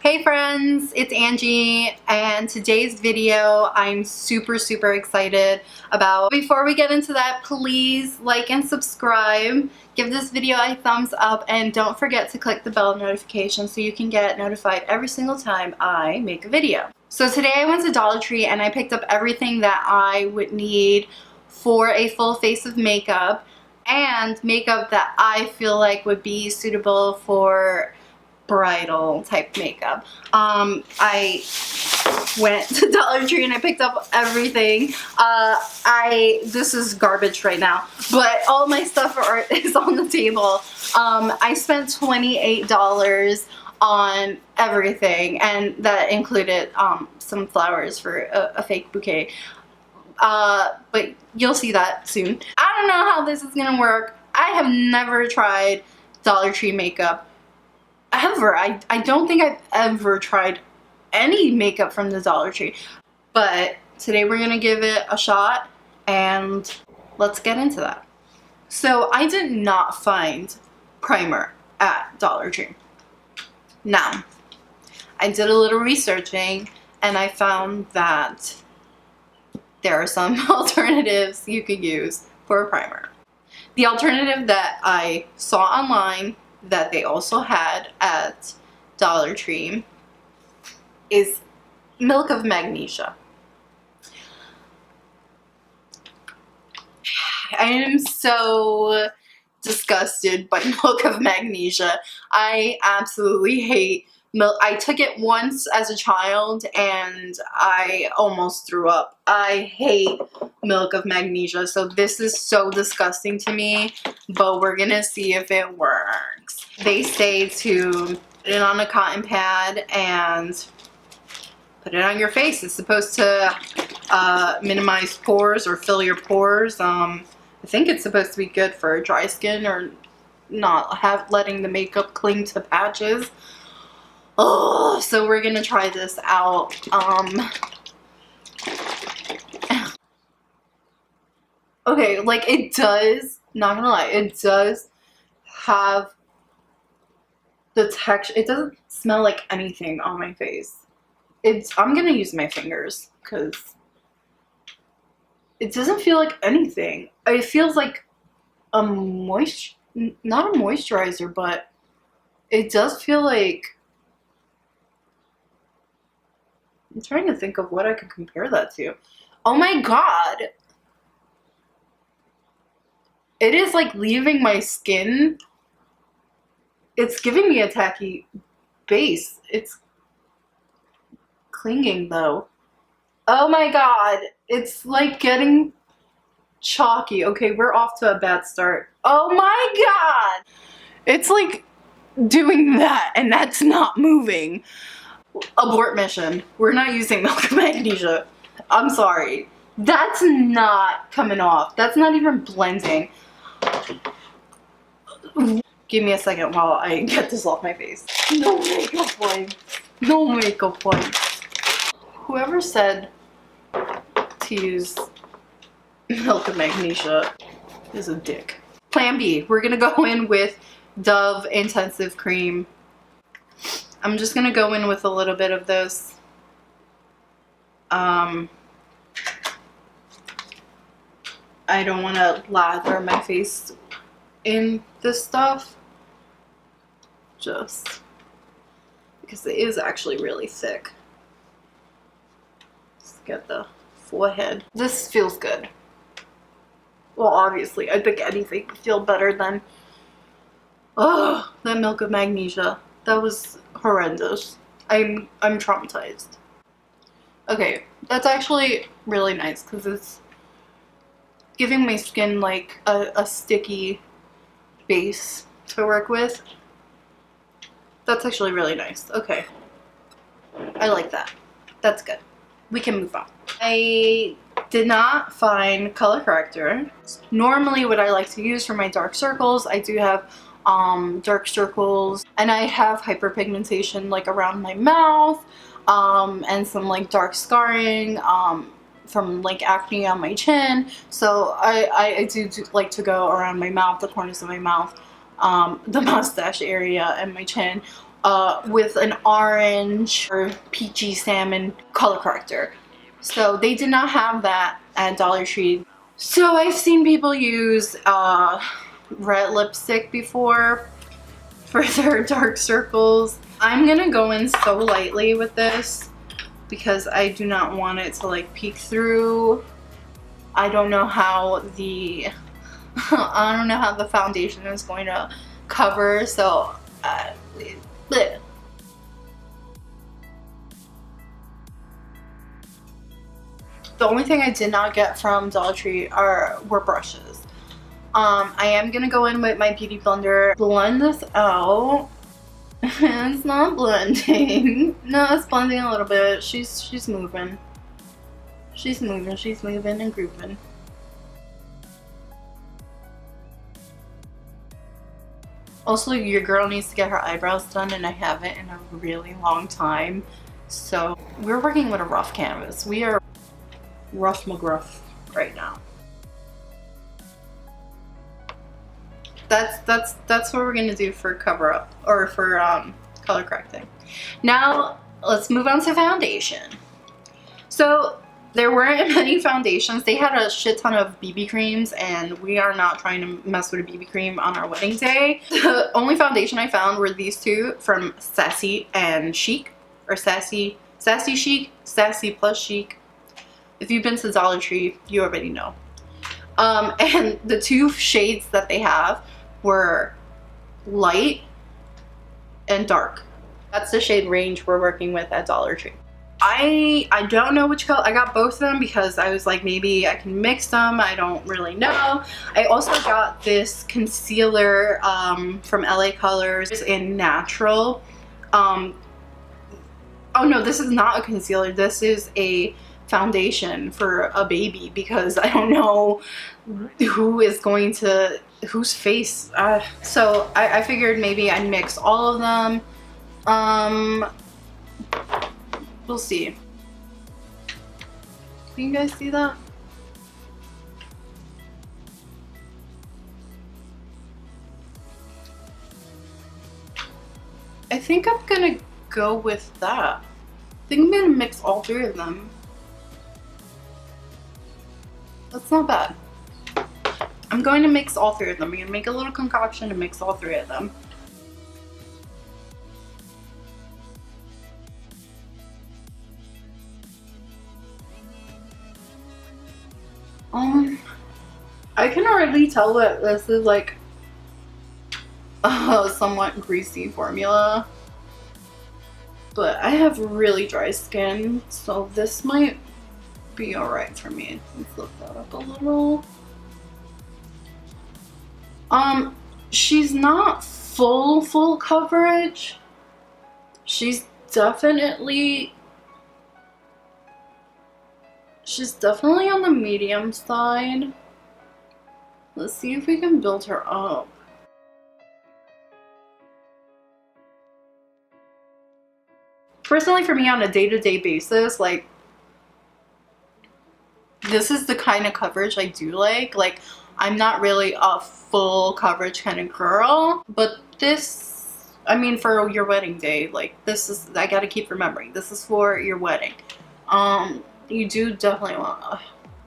Hey friends, it's Angie, and today's video I'm super excited about. Before we get into that, please like and subscribe, give this video a thumbs up, and don't forget to click the bell notification so you can get notified every single time I make a video. So today I went to Dollar Tree and I picked up everything that I would need for a full face of makeup, and makeup that I feel like would be suitable for bridal type makeup. I went to Dollar Tree and I picked up everything. This is garbage right now, but all my stuff is on the table. I spent $28 on everything, and that included some flowers for a fake bouquet. But you'll see that soon. I don't know how this is gonna work. I have never tried Dollar Tree makeup ever. I don't think I've ever tried any makeup from the Dollar Tree, but today we're gonna give it a shot and let's get into that. So I did not find primer at Dollar Tree. Now, I did a little researching and I found that there are some alternatives you could use for a primer. The alternative that I saw online that they also had at Dollar Tree is milk of magnesia. I am so disgusted by milk of magnesia. I absolutely hate milk. I took it once as a child and I almost threw up. I hate milk of magnesia, so this is so disgusting to me, but we're gonna see if it works. They say to put it on a cotton pad and put it on your face. It's supposed to minimize pores or fill your pores. I think it's supposed to be good for dry skin or not letting the makeup cling to patches. Oh, so we're gonna try this out. Okay, like it does, not gonna lie, it does have the texture. It doesn't smell like anything on my face. I'm gonna use my fingers because it doesn't feel like anything. It feels like a not a moisturizer, but it does feel like, I'm trying to think of what I could compare that to. Oh my god! It is like leaving my skin. It's giving me a tacky base. It's clinging though. Oh my god! It's like getting chalky. Okay, we're off to a bad start. Oh my god! It's like doing that and that's not moving. Abort mission. We're not using milk of magnesia. I'm sorry. That's not coming off. That's not even blending. Give me a second while I get this off my face. No makeup wipes. No makeup wipes. Whoever said to use milk of magnesia is a dick. Plan B. We're gonna go in with Dove Intensive Cream. I'm just gonna go in with a little bit of this. I don't want to lather my face in this stuff, just because it is actually really thick. Just get the forehead. This feels good. Well, obviously, I think anything would feel better than that milk of magnesia. That was horrendous. I'm traumatized. Okay, that's actually really nice because it's giving my skin like a sticky base to work with. That's actually really nice. Okay, I like that. That's good. We can move on. I did not find color corrector. Normally what I like to use for my dark circles, I do have dark circles, and I have hyperpigmentation like around my mouth, and some like dark scarring from like acne on my chin. So I do like to go around my mouth, the corners of my mouth, the mustache area and my chin. with an orange or peachy salmon color corrector. So they did not have that at Dollar Tree. So I've seen people use red lipstick before for their dark circles. I'm gonna go in so lightly with this because I do not want it to like peek through. I don't know how the I don't know how the foundation is going to cover, so bleh. The only thing I did not get from Dollar Tree were brushes. I am gonna go in with my beauty blender, blend this out. It's not blending. No, it's blending a little bit. She's moving. She's moving and grooving. Also, your girl needs to get her eyebrows done, and I haven't in a really long time. So we're working with a rough canvas. We are rough McGruff right now. That's what we're gonna do for cover up, or for color correcting. Now let's move on to foundation. So there weren't many foundations. They had a shit ton of BB creams, and we are not trying to mess with a BB cream on our wedding day. The only foundation I found were these two from Sassy+Chic, or Sassy+Chic, Sassy+Chic. If you've been to Dollar Tree, you already know. And the two shades that they have were light and dark. That's the shade range we're working with at Dollar Tree. I don't know which color. I got both of them because I was like, maybe I can mix them. I don't really know. I also got this concealer from LA Colors in Natural. Oh no, this is not a concealer. This is a foundation for a baby, because I don't know who is going to, whose face. So I figured maybe I'd mix all of them. We'll see. Can you guys see that? I think I'm gonna go with that. I think I'm gonna mix all three of them. That's not bad. I'm going to mix all three of them. I'm gonna make a little concoction to mix all three of them. I can already tell that this is like a somewhat greasy formula, but I have really dry skin, so this might be alright for me. Let's lift that up a little. She's not full coverage. She's definitely on the medium side. Let's see if we can build her up. Personally, for me, on a day-to-day basis, like, this is the kind of coverage I do like. Like, I'm not really a full coverage kind of girl, but this, I mean, for your wedding day, like, this is, I gotta keep remembering, this is for your wedding. You do definitely want a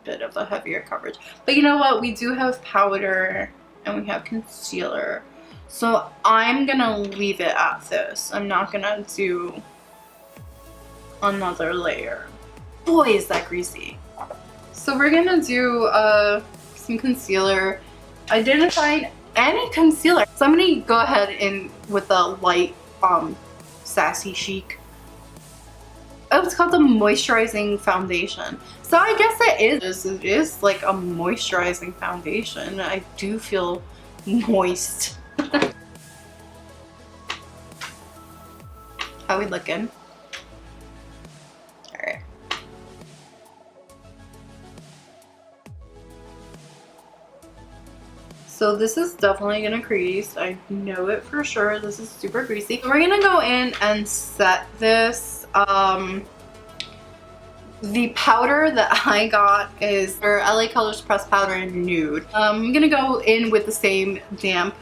bit of a heavier coverage. But you know what? We do have powder and we have concealer. So I'm gonna leave it at this. I'm not gonna do another layer. Boy, is that greasy. So we're gonna do some concealer. I didn't find any concealer, so I'm gonna go ahead and with the light Sassy+Chic. Oh, it's called the Moisturizing Foundation. So I guess it is like a moisturizing foundation. I do feel moist. How we looking? Alright. So this is definitely gonna crease. I know it for sure. This is super greasy. We're gonna go in and set this. The powder that I got is for LA Colors Pressed Powder in Nude. I'm gonna go in with the same damp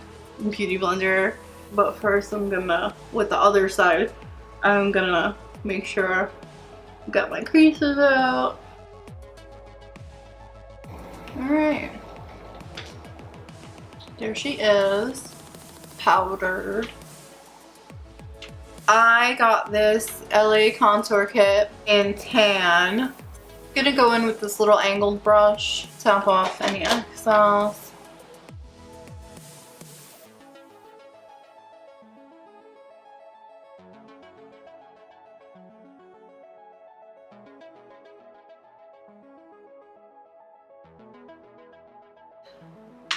beauty blender But first I'm gonna, with the other side, I'm gonna make sure I got my creases out. Alright. There she is. Powdered. I got this LA contour kit in tan. I'm gonna go in with this little angled brush, tap off any excess.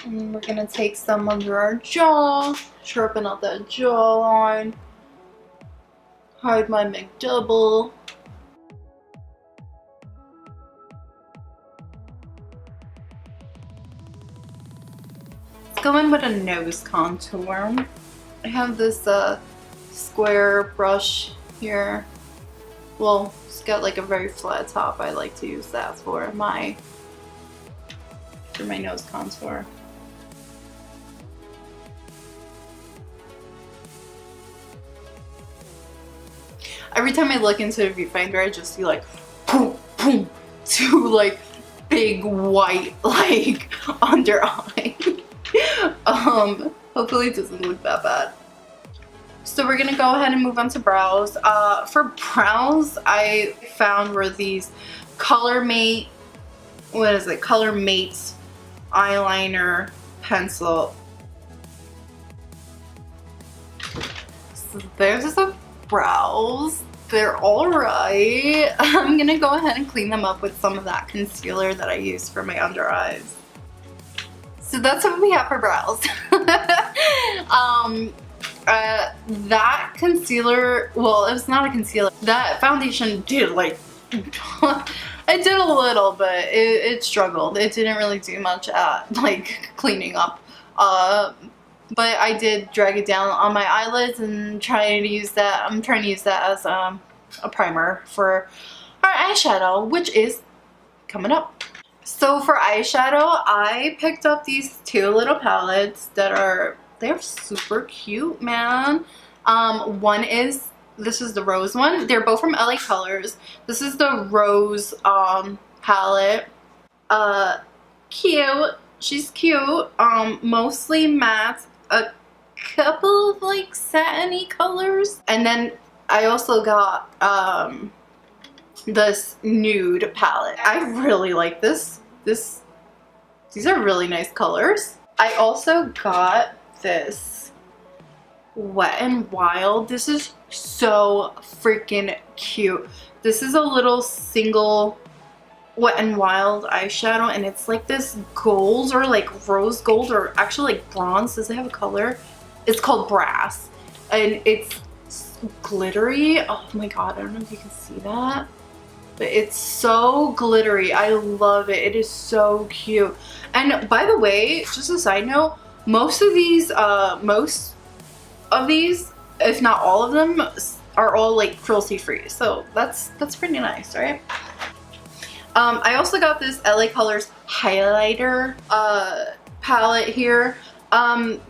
And we're gonna take some under our jaw, sharpen up that jawline, hide my McDouble. Let's go in with a nose contour. I have this square brush here. Well, it's got like a very flat top. I like to use that for my nose contour. Every time I look into the viewfinder, I just see like boom, boom, two like big white like under eye. Hopefully it doesn't look that bad. So we're gonna go ahead and move on to brows. For brows, I found were these ColorMate, what is it? ColorMates eyeliner pencil. So there's the brows. They're alright. I'm gonna go ahead and clean them up with some of that concealer that I use for my under eyes. So that's what we have for brows. That concealer, well, it's not a concealer. That foundation did like, it did a little, but it struggled. It didn't really do much at like cleaning up. But I did drag it down on my eyelids and trying to use that. I'm trying to use that as a primer for our eyeshadow, which is coming up. So for eyeshadow, I picked up these two little palettes that they're super cute, man. One is, this is the rose one. They're both from LA Colors. This is the rose palette. Cute. She's cute. Mostly matte. A couple of like satiny colors. And then I also got this nude palette. I really like this. These are really nice colors. I also got this Wet and Wild. This is so freaking cute. This is a little single Wet and Wild eyeshadow, and it's like this gold or like rose gold or actually like bronze. Does it have a color? It's called Brass, and it's glittery. Oh my god, I don't know if you can see that, but it's so glittery. I love it. It is so cute. And by the way, just a side note, most of these, if not all of them, are all like cruelty free. So that's pretty nice, right? I also got this LA Colors highlighter palette here.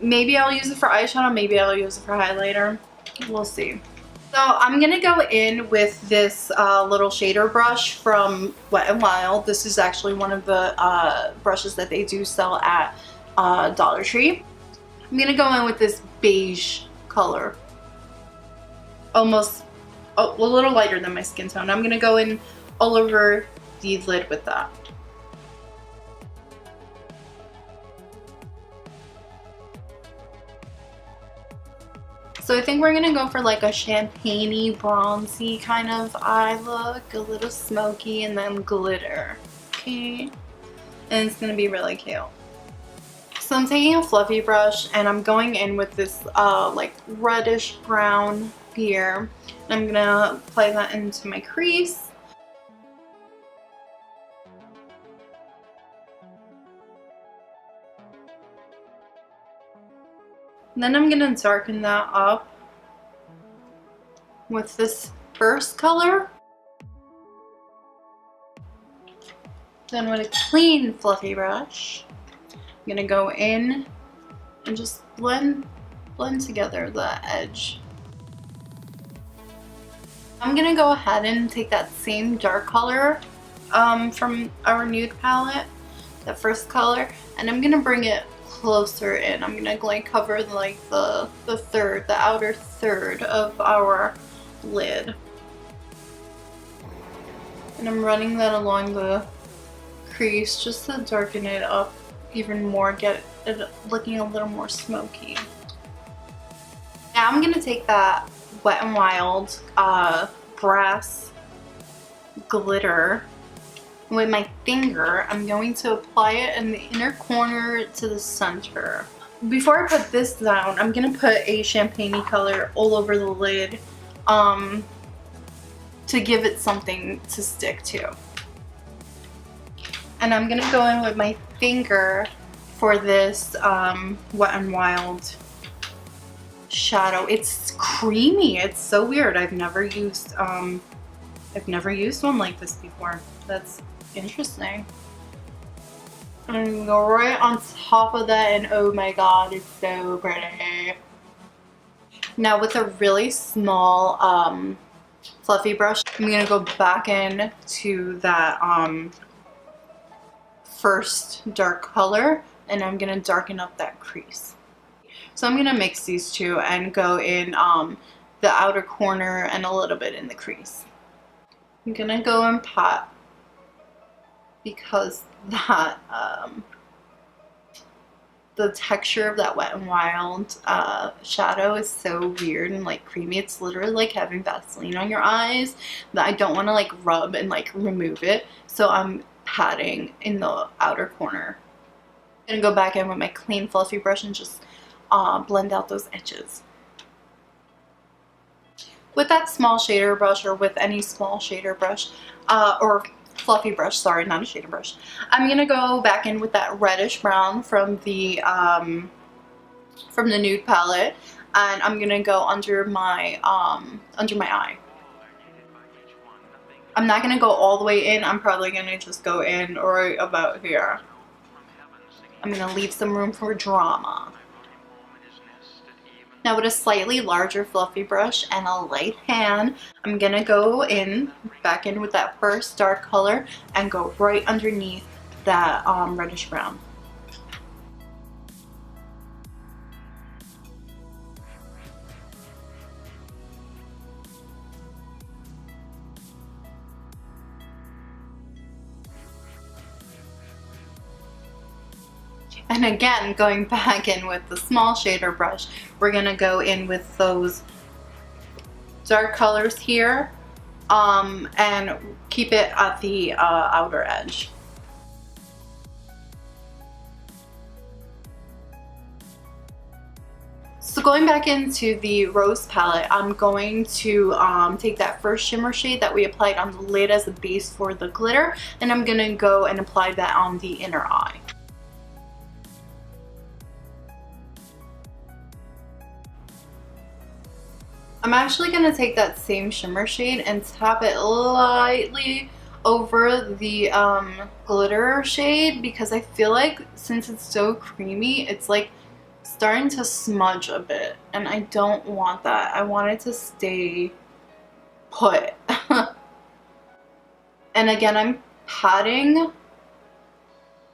Maybe I'll use it for eyeshadow, maybe I'll use it for highlighter. We'll see. So I'm gonna go in with this little shader brush from Wet n Wild. This is actually one of the brushes that they do sell at Dollar Tree. I'm gonna go in with this beige color. Almost a little lighter than my skin tone. I'm gonna go in all over the lid with that. So I think we're gonna go for like a champagne-y, bronzy kind of eye look, a little smoky, and then glitter. Okay, and it's gonna be really cute. So I'm taking a fluffy brush and I'm going in with this like reddish brown here. And I'm gonna apply that into my crease. And then I'm gonna darken that up with this first color. Then with a clean fluffy brush, I'm gonna go in and just blend blend together the edge. I'm gonna go ahead and take that same dark color from our Nude palette, the first color, and I'm gonna bring it closer in. I'm gonna like cover like the outer third of our lid. And I'm running that along the crease just to darken it up even more, get it looking a little more smoky. Now I'm gonna take that Wet n Wild brass glitter. With my finger, I'm going to apply it in the inner corner to the center. Before I put this down, I'm gonna put a champagne color all over the lid to give it something to stick to. And I'm gonna go in with my finger for this Wet n Wild shadow. It's creamy. It's so weird. I've never used one like this before. That's interesting. I'm gonna go right on top of that, and oh my god, it's so pretty. Now with a really small fluffy brush, I'm gonna go back in to that first dark color, and I'm gonna darken up that crease. So I'm gonna mix these two and go in the outer corner and a little bit in the crease. I'm gonna go and pat, because that the texture of that Wet n Wild shadow is so weird and like creamy. It's literally like having Vaseline on your eyes that I don't want to like rub and like remove it. So I'm patting in the outer corner. I'm gonna go back in with my clean fluffy brush and just blend out those edges. With that small shader brush, or with any small shader brush, or fluffy brush, sorry, not a shader brush, I'm gonna go back in with that reddish brown from the Nude palette, and I'm gonna go under my eye. I'm not gonna go all the way in. I'm probably gonna just go in right about here. I'm gonna leave some room for drama. Now with a slightly larger fluffy brush and a light hand, I'm gonna go in, back in with that first dark color and go right underneath that reddish brown. And again, going back in with the small shader brush, we're gonna go in with those dark colors here and keep it at the outer edge. So going back into the Rose palette, I'm going to take that first shimmer shade that we applied on the lid as a base for the glitter, and I'm gonna go and apply that on the inner eye. I'm actually going to take that same shimmer shade and tap it lightly over the glitter shade, because I feel like since it's so creamy, it's like starting to smudge a bit, and I don't want that. I want it to stay put. And again, I'm patting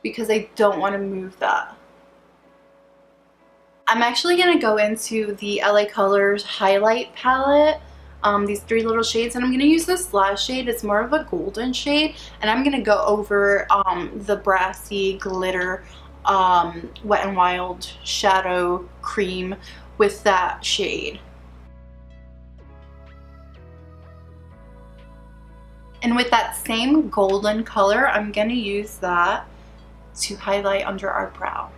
because I don't want to move that. I'm actually going to go into the LA Colors highlight palette, these three little shades, and I'm going to use this last shade. It's more of a golden shade, and I'm going to go over the brassy glitter Wet n Wild shadow cream with that shade. And with that same golden color, I'm going to use that to highlight under our brow.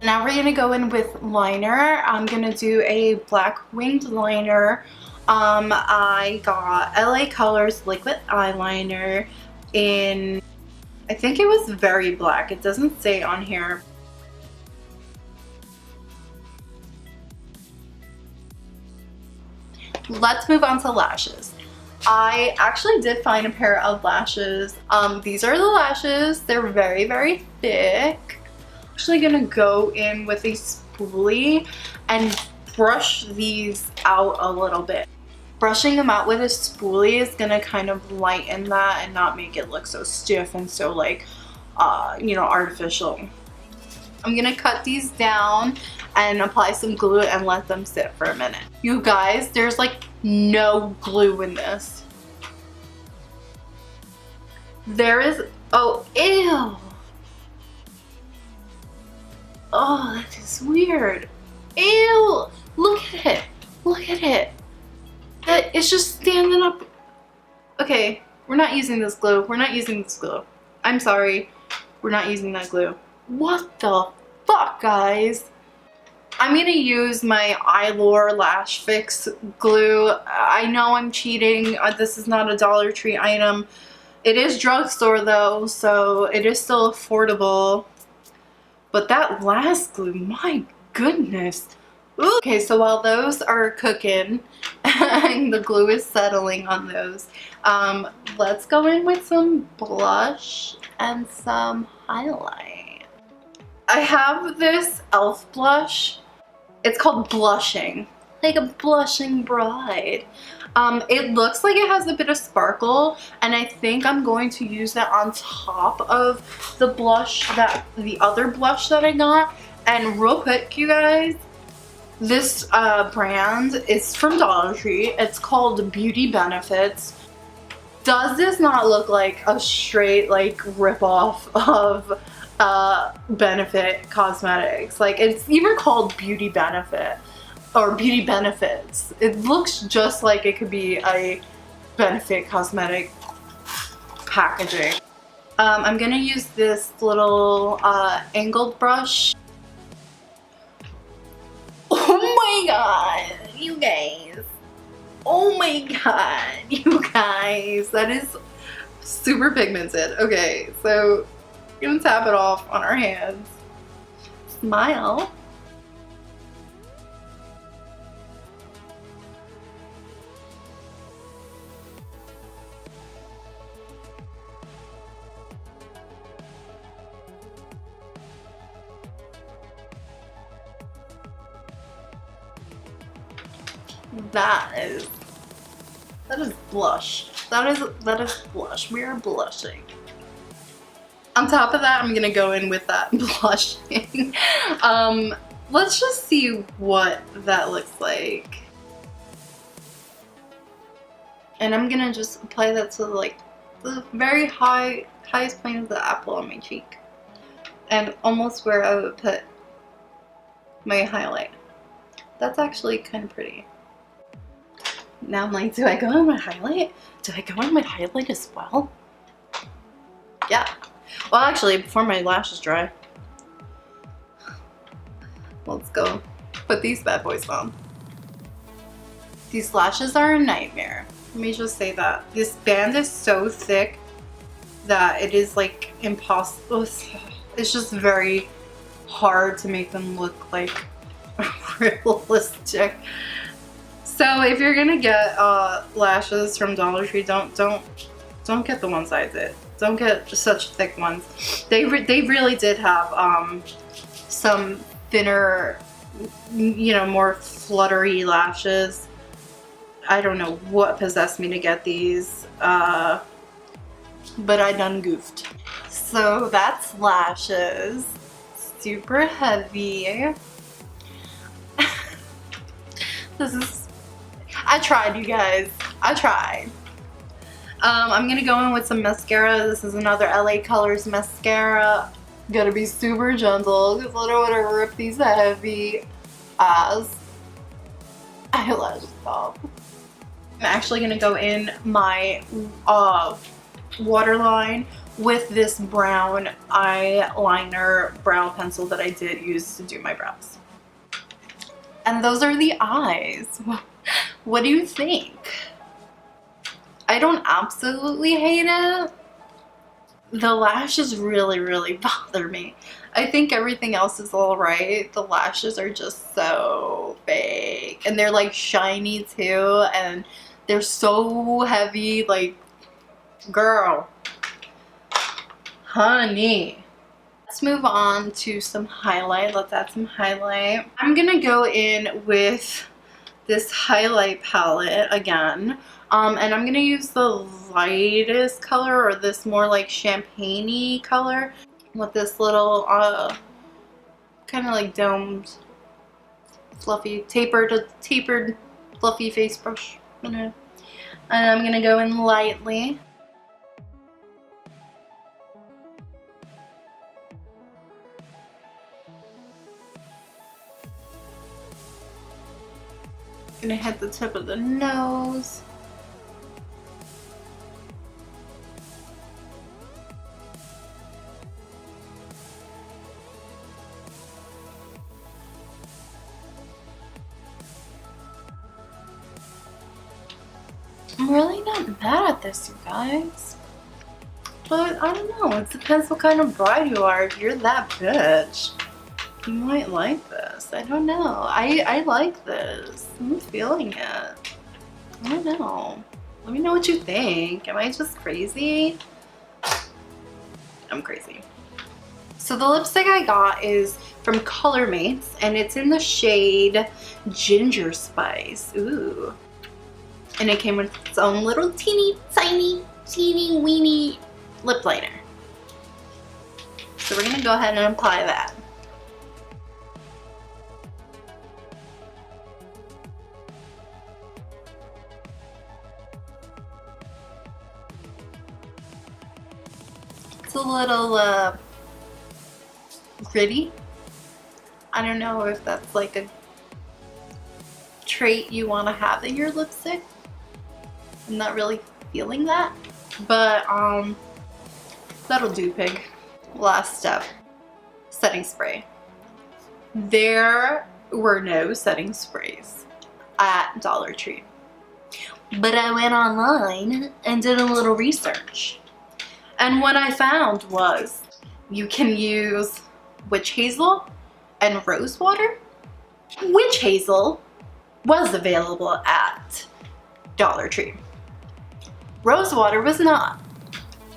Now we're going to go in with liner. I'm going to do a black winged liner. I got LA Colors liquid eyeliner in, I think it was very black. It doesn't say on here. Let's move on to lashes. I actually did find a pair of lashes. These are the lashes. They're very, very thick. Actually gonna go in with a spoolie and brush these out a little bit. Brushing them out with a spoolie is gonna kind of lighten that and not make it look so stiff and so like, you know, artificial. I'm gonna cut these down and apply some glue and let them sit for a minute. You guys, there's like no glue in this. There is, oh, ew. Oh, that is weird. Ew, look at it. Look at it. It's just standing up. Okay, we're not using this glue. We're not using this glue. I'm sorry. We're not using that glue. What the fuck, guys? I'm gonna use my Eyeliner Lash Fix glue. I know I'm cheating. This is not a Dollar Tree item. It is drugstore though, so it is still affordable. But that last glue, my goodness. Ooh. Okay, so while those are cooking and the glue is settling on those, let's go in with some blush and some highlight. I have this e.l.f. blush. It's called Blushing, like a blushing bride. It looks like it has a bit of sparkle, and I think I'm going to use that on top of the blush, the other blush that I got. And real quick, you guys, this brand is from Dollar Tree. It's called Beauty Benefits. Does this not look like a straight like ripoff of Benefit Cosmetics? Like, it's even called Beauty Benefit or Beauty Benefits. It looks just like it could be a Benefit cosmetic packaging. I'm gonna use this little angled brush. Oh my god, you guys. Oh my god, you guys. That is super pigmented. Okay, so we're gonna tap it off on our hands. Smile. That is blush. That is blush. We are blushing. On top of that, I'm gonna go in with that blushing. Let's just see what that looks like. And I'm gonna just apply that to like the very highest point of the apple on my cheek. And almost where I would put my highlight. That's actually kind of pretty. Now I'm like, do I go in with highlight? Do I go in with highlight as well? Yeah. Well, actually, before my lashes dry. Let's go put these bad boys on. These lashes are a nightmare. Let me just say that. This band is so thick that it is like impossible. It's just very hard to make them look like realistic. So if you're gonna get lashes from Dollar Tree, don't get the one-sided. Don't get such thick ones. They really did have some thinner, you know, more fluttery lashes. I don't know what possessed me to get these, but I done goofed. So that's lashes. Super heavy. This is. I tried, you guys. I tried. I'm gonna go in with some mascara. This is another LA Colors mascara. Gotta be super gentle because I don't want to rip these heavy ass eyelashes off. I'm actually gonna go in my waterline with this brown eyeliner brow pencil that I did use to do my brows. And those are the eyes. What do you think? I don't absolutely hate it. The lashes really bother me. I think everything else is alright. The lashes are just so fake. And they're like shiny too. And they're so heavy. Like, girl. Honey. Let's move on to some highlight. Let's add some highlight. I'm gonna go in with this highlight palette again. And I'm gonna use the lightest color, or this more like champagne-y color, with this little kind of like domed, fluffy, tapered fluffy face brush. And I'm gonna go in lightly. Gonna hit the tip of the nose. I'm really not mad at this, you guys. But I don't know, it depends what kind of bride you are. If you're that bitch, you might like this. I don't know. I like this. I'm feeling it. I don't know. Let me know what you think. Am I just crazy? I'm crazy. So the lipstick I got is from COLORMATES, and it's in the shade Ginger Spice. Ooh. And it came with its own little teeny weeny lip liner. So we're gonna go ahead and apply that. It's a little gritty. I don't know if that's like a trait you want to have in your lipstick. I'm not really feeling that, but that'll do, pig. Last step, setting spray. There were no setting sprays at Dollar Tree, but I went online and did a little research, and what I found was you can use witch hazel and rose water. Witch hazel was available at Dollar Tree. Rose water was not.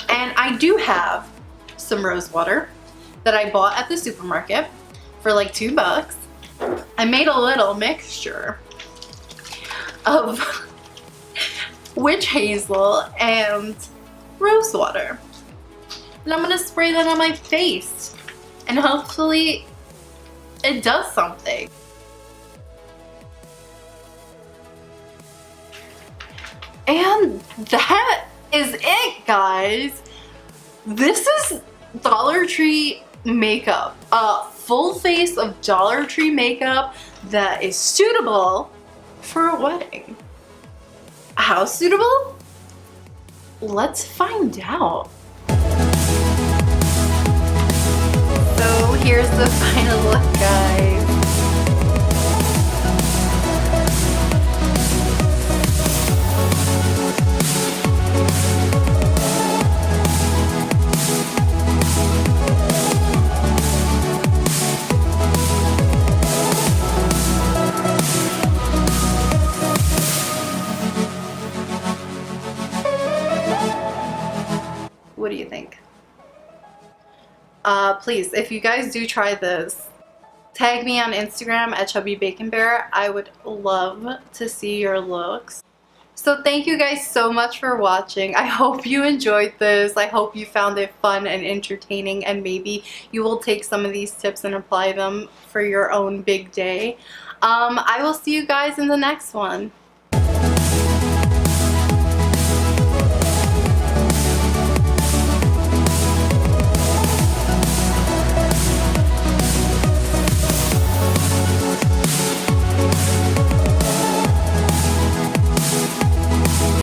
And I do have some rose water that I bought at the supermarket for like $2. I made a little mixture of witch hazel and rose water. And I'm gonna spray that on my face. And hopefully it does something. And that is it, guys. This is Dollar Tree makeup. A full face of Dollar Tree makeup that is suitable for a wedding. How suitable? Let's find out. So here's the final look, guys. What do you think? Please, if you guys do try this, tag me on Instagram at chubbybaconbear. I would love to see your looks. So thank you guys so much for watching. I hope you enjoyed this. I hope you found it fun and entertaining, and maybe you will take some of these tips and apply them for your own big day. I will see you guys in the next one.